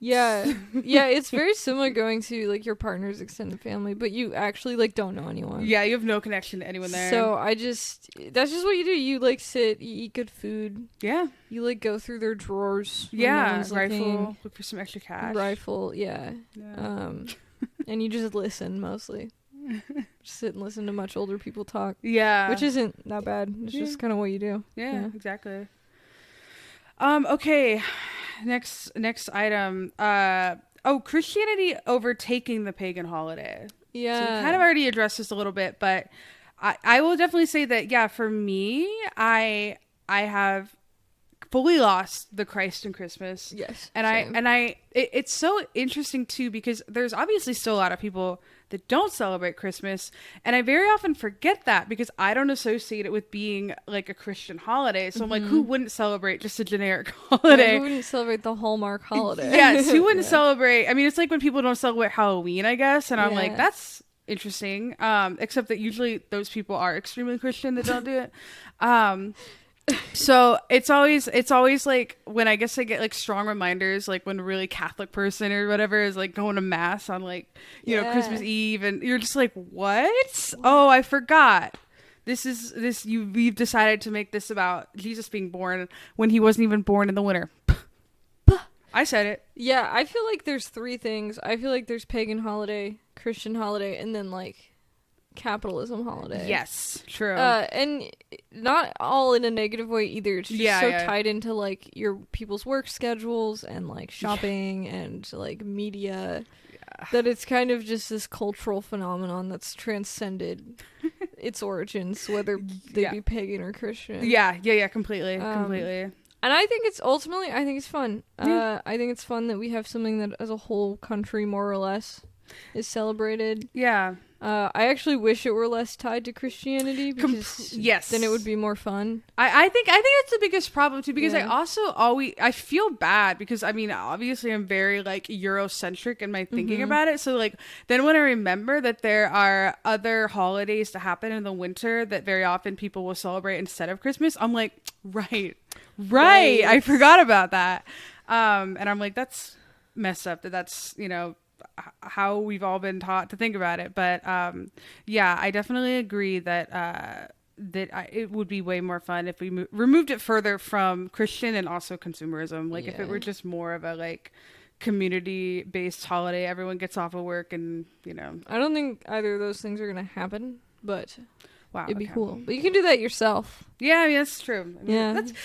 Yeah. Yeah, it's very similar going to like your partner's extended family, but you actually like don't know anyone. Yeah, you have no connection to anyone there. So that's just what you do. You like sit, you eat good food. Yeah. You like go through their drawers. Yeah. Rifle. Look for some extra cash. Rifle, yeah. And you just listen mostly. Just sit and listen to much older people talk. Yeah. Which isn't that bad. It's just kind of what you do. Yeah, exactly. Okay. Next item. Christianity overtaking the pagan holiday. Yeah. So we kind of already addressed this a little bit, but I will definitely say that, yeah, for me, I have fully lost the Christ and Christmas. Yes. And it's so interesting too, because there's obviously still a lot of people that don't celebrate Christmas, and I very often forget that because I don't associate it with being like a Christian holiday. So I'm like, who wouldn't celebrate just a generic holiday? Yeah, who wouldn't celebrate the Hallmark holiday? Yes, who wouldn't celebrate? I mean, it's like when people don't celebrate Halloween, I guess, and I'm like, that's interesting. Except that usually those people are extremely Christian that don't do it. So it's always like when I guess I get like strong reminders, like when a really Catholic person or whatever is like going to mass on like, you know, Christmas Eve, and you're just like, what? Oh, I forgot. We've decided to make this about Jesus being born when he wasn't even born in the winter. I said it. Yeah, I feel like there's three things. I feel like there's pagan holiday, Christian holiday, and then like capitalism holiday. Yes, true. And not all in a negative way either. It's just tied into like your people's work schedules and like shopping and like media, that it's kind of just this cultural phenomenon that's transcended its origins, whether they be pagan or Christian. Completely. And I think it's fun. I think it's fun that we have something that as a whole country more or less is celebrated. Yeah. I actually wish it were less tied to Christianity, because then it would be more fun. I think that's the biggest problem too, because I feel bad because I mean, obviously I'm very like Eurocentric in my thinking about it. So like then when I remember that there are other holidays to happen in the winter that very often people will celebrate instead of Christmas, I'm like, right. I forgot about that. And I'm like, that's messed up that's, you know, how we've all been taught to think about it. But I definitely agree that it would be way more fun if we removed it further from Christian and also consumerism. Like if it were just more of a like community based holiday, everyone gets off of work and, you know. I don't think either of those things are going to happen, but it'd be cool. But you can do that yourself. Yeah, I mean, that's true. I mean, I think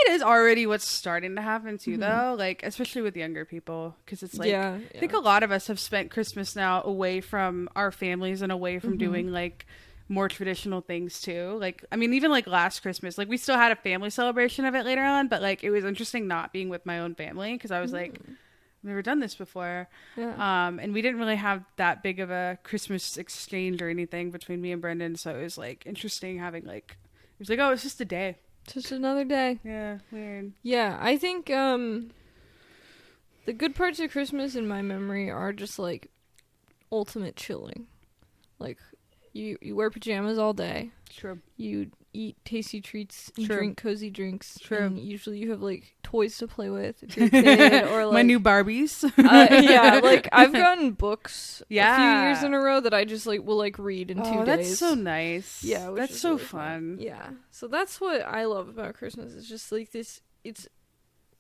it is already what's starting to happen too, though. Like, especially with younger people, because it's like, I think a lot of us have spent Christmas now away from our families and away from doing like more traditional things too. Like, I mean, even like last Christmas, like we still had a family celebration of it later on, but like it was interesting not being with my own family because I was like, I've never done this before. And we didn't really have that big of a Christmas exchange or anything between me and Brendan. So it was like interesting having like, it was like, oh, it's just a day. Just another day. Yeah, weird. Yeah, I think the good parts of Christmas in my memory are just like ultimate chilling. Like you wear pajamas all day. True. You eat tasty treats and True. drink cozy drinks. True. And usually you have like toys to play with if you're a kid, or like my new Barbies. Like I've gotten books a few years in a row that I just like will like read in 2 days. That's so nice. Yeah, that's so really fun. Yeah, so that's what I love about Christmas. It's just like this. It's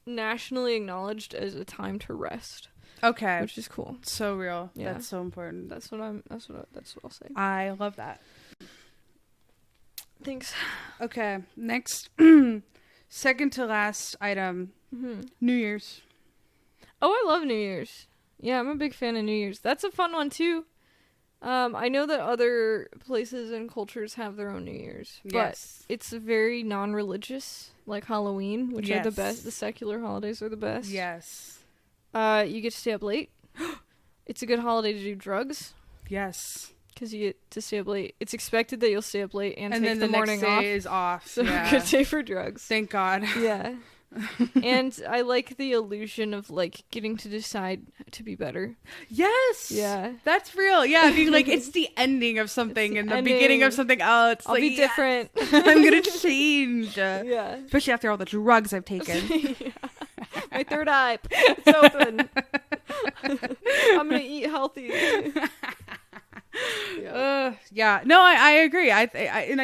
nationally acknowledged as a time to rest. Okay, which is cool. So real. Yeah, that's so important. That's what I'll say. I love that. Thanks. Okay, next, second to last item, New Year's. Oh, I love New Year's. Yeah, I'm a big fan of New Year's. That's a fun one too. I know that other places and cultures have their own New Year's, but it's very non-religious, like Halloween, which are the best. The secular holidays are the best. Yes. You get to stay up late. It's a good holiday to do drugs. Yes. Because you get to stay up late. It's expected that you'll stay up late and take then the morning next day is off. So good day for drugs. Thank God. Yeah. And I like the illusion of like getting to decide to be better. Yes. Yeah. That's real. Yeah. I mean, like it's the ending of something and the beginning of something else. I'll be different. I'm gonna change. Yeah. Especially after all the drugs I've taken. My third eye. It's open. I'm gonna eat healthy. No, I agree. I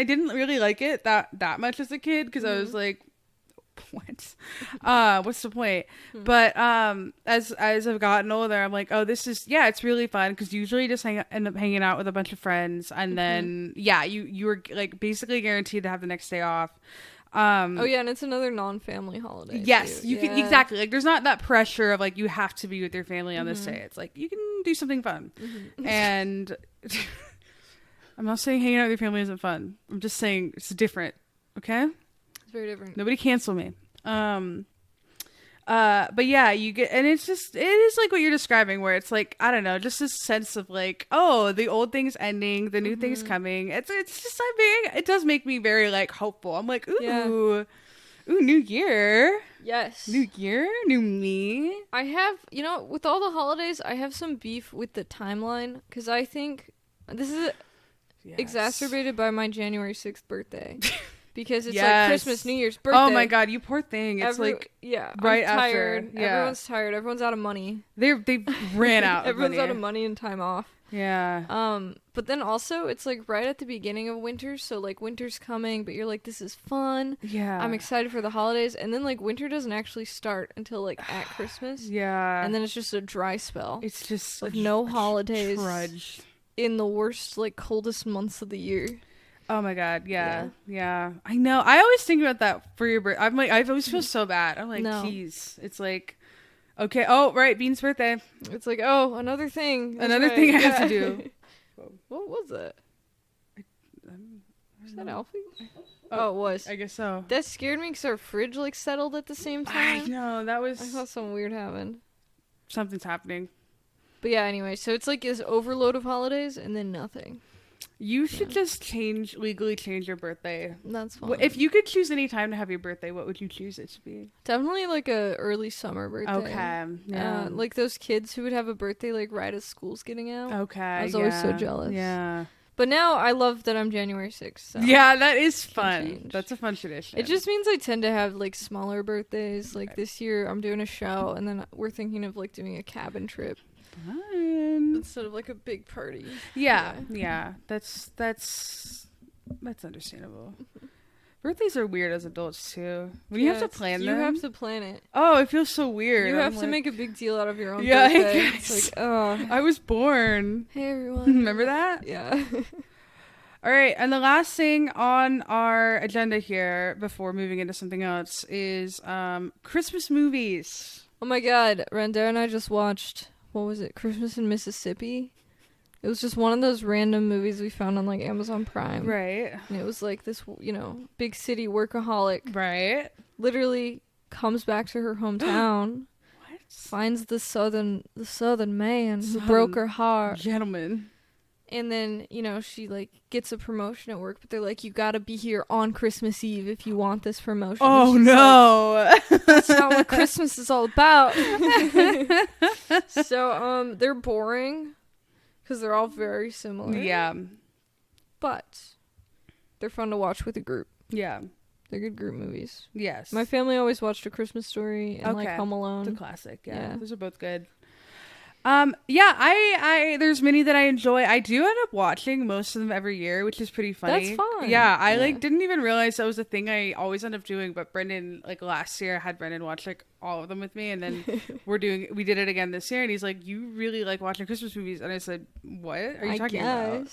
didn't really like it that much as a kid because I was like, What's the point? But as I've gotten older, I'm like, oh, this is it's really fun because usually just end up hanging out with a bunch of friends, and then you're like basically guaranteed to have the next day off. Oh yeah, and it's another non-family holiday. Yes, too. you can exactly, like there's not that pressure of like you have to be with your family on this day. It's like you can do something fun. And I'm not saying hanging out with your family isn't fun. I'm just saying it's different. Okay? It's very different. Nobody cancel me. But yeah, you get, and it is like what you're describing, where it's like, I don't know, just this sense of like, oh, the old thing's ending, the new thing's coming. It's just, it does make me very like hopeful. I'm like, ooh, new year. Yes. New year, new me. I have, with all the holidays, I have some beef with the timeline, because I think this is exacerbated by my January 6th birthday. Because it's like Christmas, New Year's, birthday. Oh my God, you poor thing. It's right I'm tired. after. Yeah. Everyone's tired. Everyone's out of money. They ran out. Everyone's out of money and time off. Yeah. But then also it's like right at the beginning of winter, so like winter's coming, but you're like, this is fun. Yeah. I'm excited for the holidays, and then like winter doesn't actually start until like at Christmas. Yeah. And then it's just a dry spell. It's just with no holidays. Trudge. In the worst, like coldest months of the year. Oh my God, yeah. I know. I always think about that for your birthday. I'm like, I always feel so bad. I'm like, geez. It's like, okay, oh, right, Bean's birthday. It's like, oh, another thing. Another thing I have to do. What was it? Was that Alfie? Oh, it was. I guess so. That scared me because our fridge like settled at the same time. I know, that was... I thought something weird happened. Something's happening. But yeah, anyway, so it's like this overload of holidays and then nothing. You should just legally change your birthday. That's fine. If you could choose any time to have your birthday, what would you choose it to be? Definitely like a early summer birthday. Okay. Yeah. Like those kids who would have a birthday like right as school's getting out. Okay. I was always so jealous. Yeah. But now I love that I'm January 6th. So yeah, that is fun. That's a fun tradition. It just means I tend to have like smaller birthdays. Like this year I'm doing a show, and then we're thinking of like doing a cabin trip. Fun. Instead of like a big party. Yeah. That's understandable. Birthdays are weird as adults too. When you have to plan them. You have to plan it. Oh, it feels so weird. You have to make a big deal out of your own birthday. It's like, oh. I was born. Hey everyone. Remember that? Yeah. All right, and the last thing on our agenda here before moving into something else is Christmas movies. Oh my God, Randa and I just watched, what was it, Christmas in Mississippi? It was just one of those random movies we found on like Amazon Prime. Right. And it was like this, big city workaholic. Right. Literally comes back to her hometown. What? Finds the southern man who broke her heart. Gentleman. And then, she like gets a promotion at work, but they're like, you gotta be here on Christmas Eve if you want this promotion. Oh no. Like, that's not what Christmas is all about. So, they're boring because they're all very similar. Yeah. But they're fun to watch with a group. Yeah. They're good group movies. Yes. My family always watched A Christmas Story and like Home Alone. It's a classic. Yeah. Those are both good. I there's many that I enjoy. I do end up watching most of them every year, which is pretty funny. That's fun. Yeah, I like didn't even realize that was a thing I always end up doing, but Brendan, like last year I had Brendan watch like all of them with me, and then we did it again this year, and he's like, you really like watching Christmas movies, and I said, what are you talking about?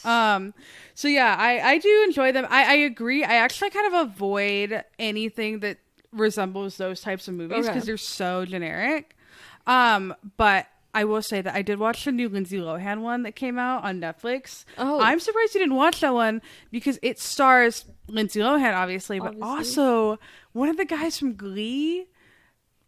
So yeah, I do enjoy them. I agree. I actually kind of avoid anything that resembles those types of movies because they're so generic. But I will say that I did watch the new Lindsay Lohan one that came out on Netflix. Oh. I'm surprised you didn't watch that one because it stars Lindsay Lohan, obviously, but also one of the guys from Glee.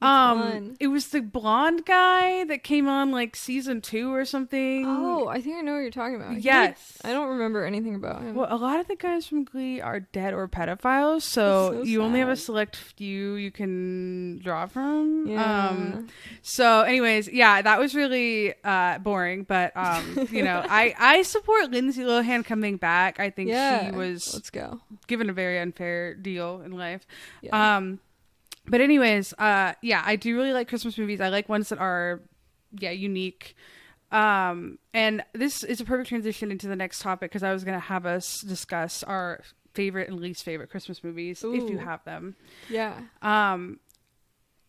It was the blonde guy that came on like season 2 or something. Oh, I think I know what you're talking about. Yes. I don't remember anything about him. Well, a lot of the guys from Glee are dead or pedophiles, so you only have a select few you can draw from. Yeah. So anyways, that was really boring, but I support Lindsay Lohan coming back. I think she was given a very unfair deal in life. Yeah. But anyways, I do really like Christmas movies. I like ones that are, unique. And this is a perfect transition into the next topic because I was going to have us discuss our favorite and least favorite Christmas movies, if you have them. Yeah.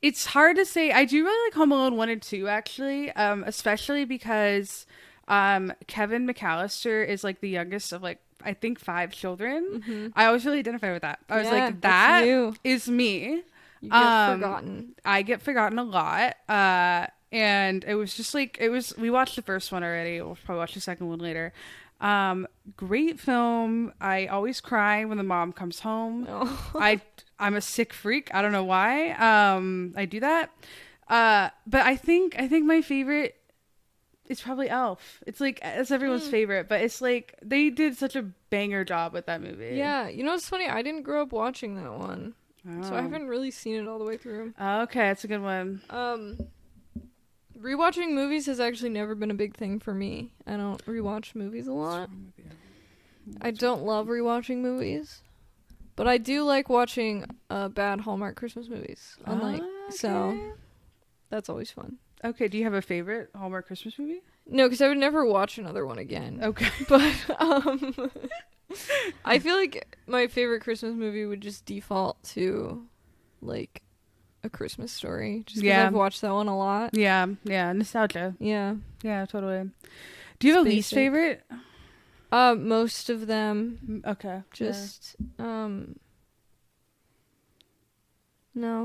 It's hard to say. I do really like Home Alone 1 and 2, actually, especially because Kevin McAllister is like the youngest of like, I think 5 children. Mm-hmm. I always really identify with that. I was like, that is me. You get forgotten. I get forgotten a lot. And it was just like, we watched the first one already. We'll probably watch the second one later. Great film. I always cry when the mom comes home. Oh. I'm a sick freak. I don't know why. I do that. But I think my favorite is probably Elf. It's like, it's everyone's favorite, but it's like they did such a banger job with that movie. Yeah, you know what's funny? I didn't grow up watching that one, so I Oh. haven't really seen it all the way through. Okay, that's a good one. Rewatching movies has actually never been a big thing for me. I don't rewatch movies a lot. I don't love rewatching movies, but I do like watching bad Hallmark Christmas movies. So that's always fun. Okay, do you have a favorite Hallmark Christmas movie? No, because I would never watch another one again. Okay. But I feel like my favorite Christmas movie would just default to like A Christmas Story. Just because I've watched that one a lot. Yeah, nostalgia. Yeah. Yeah, totally. Do you have a least favorite? Most of them. Okay. Just no,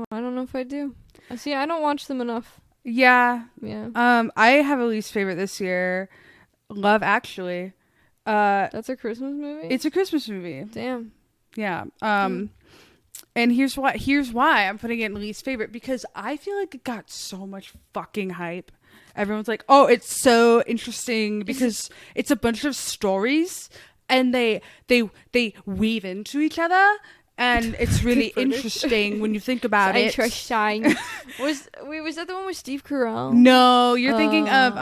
I don't know if I do. See, I don't watch them enough. Yeah. Yeah. I have a least favorite this year. Love Actually. That's a Christmas movie? It's a Christmas movie. Damn. Yeah. And here's why I'm putting it in least favorite, because I feel like it got so much fucking hype. Everyone's like, "Oh, it's so interesting because it's a bunch of stories and they weave into each other." And it's really interesting when you think about it. Interesting. Was that the one with Steve Carell? No, you're thinking of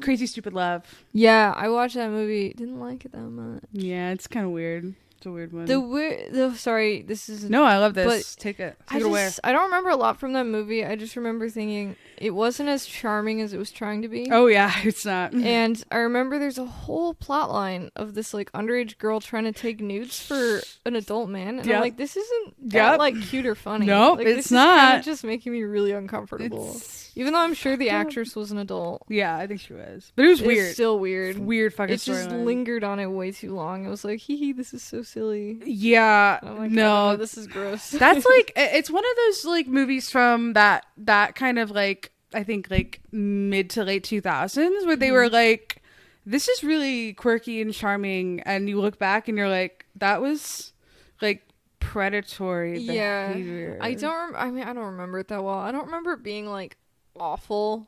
Crazy Stupid Love. Yeah, I watched that movie. Didn't like it that much. Yeah, it's kind of weird. It's a weird one. Sorry, this is no, I love this. Take it away. I don't remember a lot from that movie. I just remember thinking it wasn't as charming as it was trying to be. Oh yeah, it's not. And I remember there's a whole plot line of this like underage girl trying to take nudes for an adult man, and I'm like, this isn't that like cute or funny. No, like, it's this not. Is kind of just making me really uncomfortable. Even though I'm sure the actress was an adult. Yeah, I think she was, but it was weird. It's still weird. Weird fucking. It just lingered on it way too long. I was like, hee, this is so silly. Yeah, like, no, this is gross. That's like, it's one of those like movies from that kind of like, I think like mid to late 2000s where they were like, this is really quirky and charming, and you look back and you're like, that was like predatory behavior. I don't remember it that well. I don't remember it being like awful,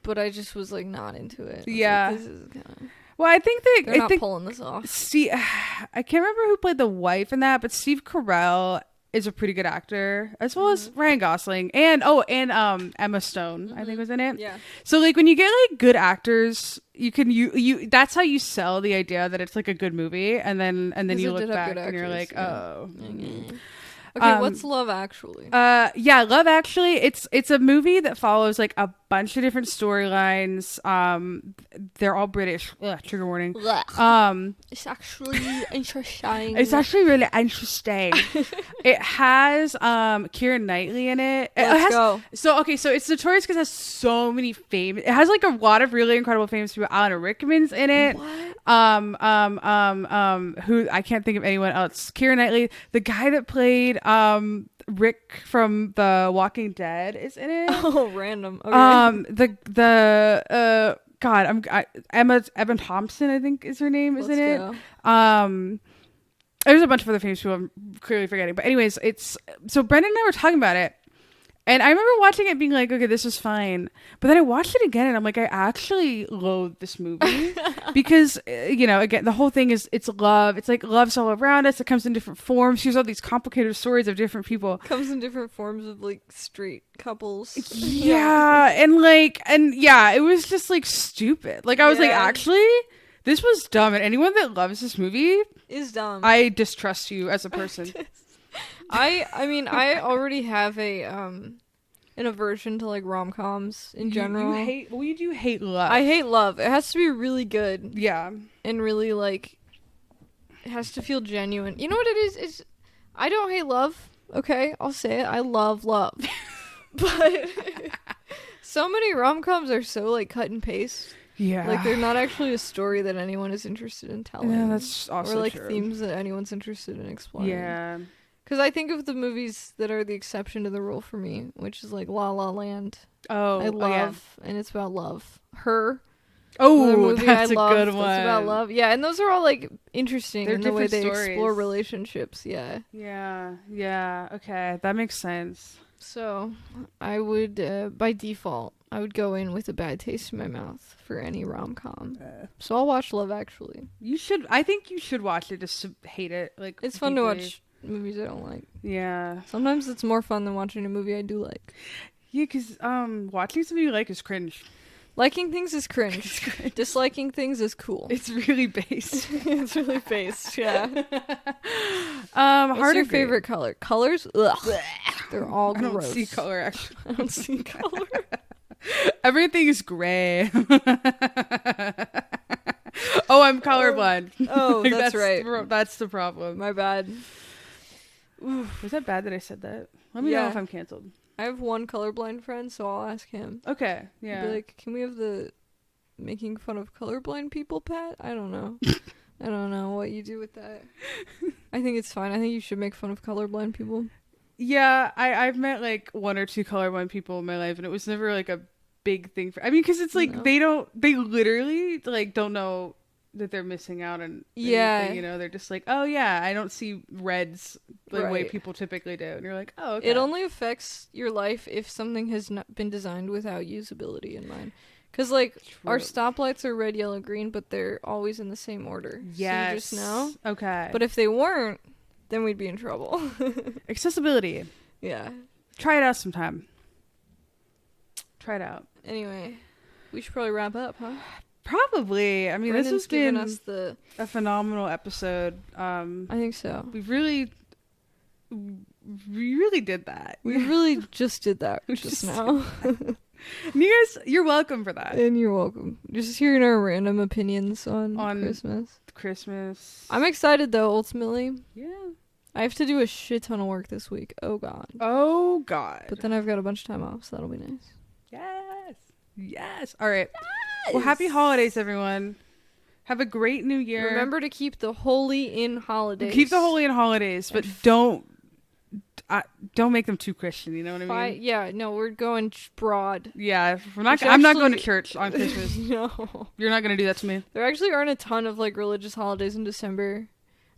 but I just was like not into it. Like, this is kinda... Well, I think they're not pulling this off. I can't remember who played the wife in that, but Steve Carell is a pretty good actor, as well as Ryan Gosling and Emma Stone, I think was in it. Yeah. So like when you get like good actors, you that's how you sell the idea that it's like a good movie, and then you look back and you're like, oh. Okay, what's Love Actually? Love Actually, it's a movie that follows like a bunch of different storylines. They're all British. Ugh, trigger warning. It's actually interesting. It's actually really interesting. It has Keira Knightley in it. Let's go. So it's notorious because it has so many famous. It has like a lot of really incredible famous people. Alan Rickman's in it. What? Who I can't think of anyone else. Keira Knightley, the guy that played Rick from The Walking Dead is in it. Oh, random. Okay. Evan Thompson, I think is her name, is in it. Go. There's a bunch of other famous people I'm clearly forgetting, but anyways, so Brendan and I were talking about it, and I remember watching it being like, okay, this is fine, but then I watched it again and I'm like, I actually loathe this movie because again, the whole thing is it's love. It's like love's all around us. It comes in different forms. Here's all these complicated stories of different people. Comes in different forms of like straight couples. Yeah, and it was just like stupid. Like I was like, actually, this was dumb, and anyone that loves this movie is dumb. I distrust you as a person. I mean, I already have an aversion to like rom-coms in general. You do hate love. I hate love. It has to be really good. Yeah. And really like It has to feel genuine. You know what it is? It's I don't hate love. Okay, I'll say it. I love love. But so many rom-coms are so like cut and paste. Yeah. Like they're not actually a story that anyone is interested in telling. Yeah, that's also or like true. themes that anyone's interested in exploring. Yeah. Because I think of the movies that are the exception to the rule for me, which is like La La Land. Oh, I love, and it's about love. Her. Oh, movie that's I a love, good one. That's about love. Yeah, and those are all like interesting They're in the way they different explore stories. relationships. Yeah. Yeah. Yeah. Okay, that makes sense. So I would, by default, I would go in with a bad taste in my mouth for any rom-com. So I'll watch Love Actually. You should. I think you should watch it just to hate it. Like It's fun to deeply. watch movies I don't like. Yeah. Sometimes it's more fun than watching a movie I do like. Yeah, because watching something you like is cringe. Liking things is cringe. Disliking things is cool. It's really based. It's really based, yeah. What's Hard your agree. favorite color? Colors? Ugh. They're all I don't gross. see color actually. I don't see color. Everything is gray. Oh, I'm colorblind. Oh, Like, that's right. That's the problem. My bad. Was that bad that I said that? Let me know Yeah. if I'm canceled. I have one colorblind friend, so I'll ask him. Okay. Yeah. Be like, can we have the making fun of colorblind people, Pat? I don't know. I don't know what you do with that. I think it's fine. I think you should make fun of colorblind people. Yeah, I've met like one or two colorblind people in my life, and it was never like a big thing for. I mean, because it's like No. they literally like don't know that they're missing out on. Yeah. anything, you know, they're just like, oh yeah, I don't see reds the way Right. people typically do, and you're like, oh, okay. It only affects your life if something has not been designed without usability in mind. Because, like, our True. stoplights are red, yellow, green, but they're always in the same order. Yes. So you just know. Okay. But if they weren't, then we'd be in trouble. Accessibility. Yeah. Try it out sometime. Try it out. Anyway, we should probably wrap up, huh? Probably. I mean, Brendan's this has been given us the... a phenomenal episode. I think so. We really did that. We really just did that We just just now. And you guys, you're welcome for that. And you're welcome. Just hearing our random opinions on Christmas. Christmas. I'm excited, though, ultimately. Yeah. I have to do a shit ton of work this week. Oh, God. Oh God. But then I've got a bunch of time off, so that'll be nice. Yes. Yes. All right. Well, happy holidays, everyone. Have a great new year. Remember to keep the holy in holidays. Keep the holy in holidays, but don't make them too Christian. You know what I mean? Yeah, no, we're going broad. Yeah. I'm not going to church on Christmas. No. You're not going to do that to me. There actually aren't a ton of, like, religious holidays in December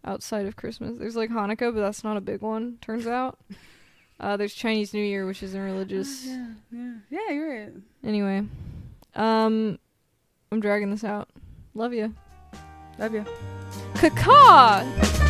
outside of Christmas. There's, like, Hanukkah, but that's not a big one, turns out. There's Chinese New Year, which isn't religious. Yeah, you're right. Anyway. I'm dragging this out. Love you. Love you. Caca!